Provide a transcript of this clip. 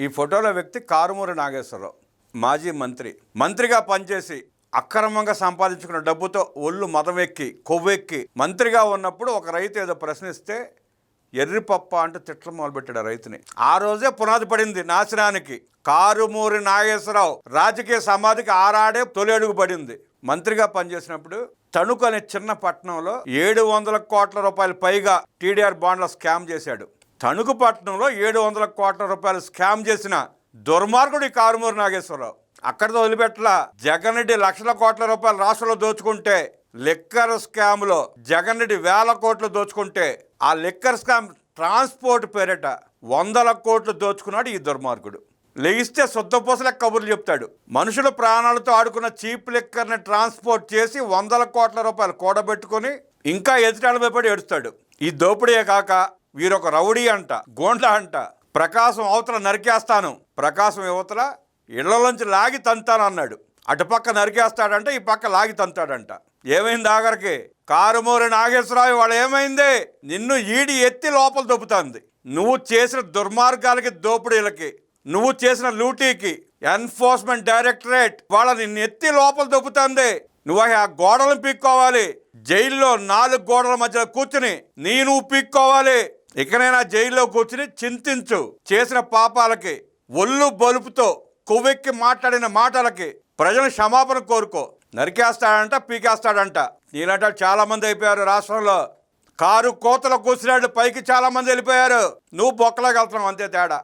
ఈ ఫోటోలో వ్యక్తి కారుమూరి నాగేశ్వరరావు, మాజీ మంత్రిగా పనిచేసి అక్రమంగా సంపాదించుకున్న డబ్బుతో ఒళ్ళు మదవెక్కి కొవ్వెక్కి మంత్రిగా ఉన్నప్పుడు ఒక రైతు ఏదో ప్రశ్నిస్తే ఎర్రిపప్ప అంటూ తిట్టడం మొదలుపెట్టాడు రైతుని. ఆ రోజే పునాది పడింది నాశనానికి. కారుమూరి నాగేశ్వరరావు రాజకీయ సమాధికి ఆరాడే తొలి అడుగు పడింది. మంత్రిగా పనిచేసినప్పుడు తణుకు అనే చిన్న పట్టణంలో 700 కోట్ల రూపాయలు పైగా టీడీఆర్ బాండ్ల స్కామ్ చేశాడు. తణుకు పట్టణంలో 700 కోట్ల రూపాయలు స్కామ్ చేసిన దుర్మార్గుడు ఈ కారుమూరి నాగేశ్వరరావు. అక్కడితో వదిలిపెట్టలా. జగన్ రెడ్డి లక్షల కోట్ల రూపాయలు రాష్ట్రంలో దోచుకుంటే, లిక్కర్ స్కామ్లో జగన్ రెడ్డి వేల కోట్లు దోచుకుంటే, ఆ లిక్కర్ స్కామ్ ట్రాన్స్పోర్ట్ పేరిట 100 కోట్లు దోచుకున్నాడు ఈ దుర్మార్గుడు. లెగిస్తే శుద్ధపూసల కబుర్లు చెప్తాడు. మనుషుల ప్రాణాలతో ఆడుకున్న చీప్ లిక్కర్ని ట్రాన్స్పోర్ట్ చేసి 100 కోట్ల రూపాయలు కూడబెట్టుకొని ఇంకా ఎదుటాళ్ళపై పడి ఏడుస్తాడు. ఈ దోపిడీయే కాక వీరొక రౌడీ అంట, గోండ్లా అంట. ప్రకాశం అవతల నరికేస్తాను, ప్రకాశం యువతల ఇళ్లలోంచి లాగి తంతాను అన్నాడు. అటుపక్క నరికేస్తాడంట, ఈ పక్క లాగి తంతాడంట. ఏమైంది ఆఖరికి? కారుమూరి నాగేశ్వరరావు వాళ్ళు ఏమైంది? నిన్ను ఈడి ఎత్తి లోపల దొబ్బుతుంది. నువ్వు చేసిన దుర్మార్గాలకి, దోపిడీలకి, నువ్వు చేసిన లూటీకి ఎన్ఫోర్స్మెంట్ డైరెక్టరేట్ వాళ్ళ నిన్ను ఎత్తి లోపల దొబ్బుతుంది. నువ్వు ఆ గోడలను పీక్కోవాలి. జైల్లో 4 గోడల మధ్యలో కూర్చుని నువ్వు పీక్కోవాలి. ఇకనైనా జైల్లో కూర్చుని చింతించు. చేసిన పాపాలకి, ఒళ్ళు బలుపుతో కొవ్వెక్కి మాట్లాడిన మాటలకి ప్రజలు క్షమాపణ కోరుకో. నరికేస్తాడంట, పీకేస్తాడంట. నీలాంటి చాలా మంది అయిపోయారు రాష్ట్రంలో. కారు కోతలు కూర్చున్నాడు, పైకి చాలా మంది వెళ్ళిపోయారు. నువ్వు బొక్కలోకి వెళ్తున్నావు, అంతే తేడా.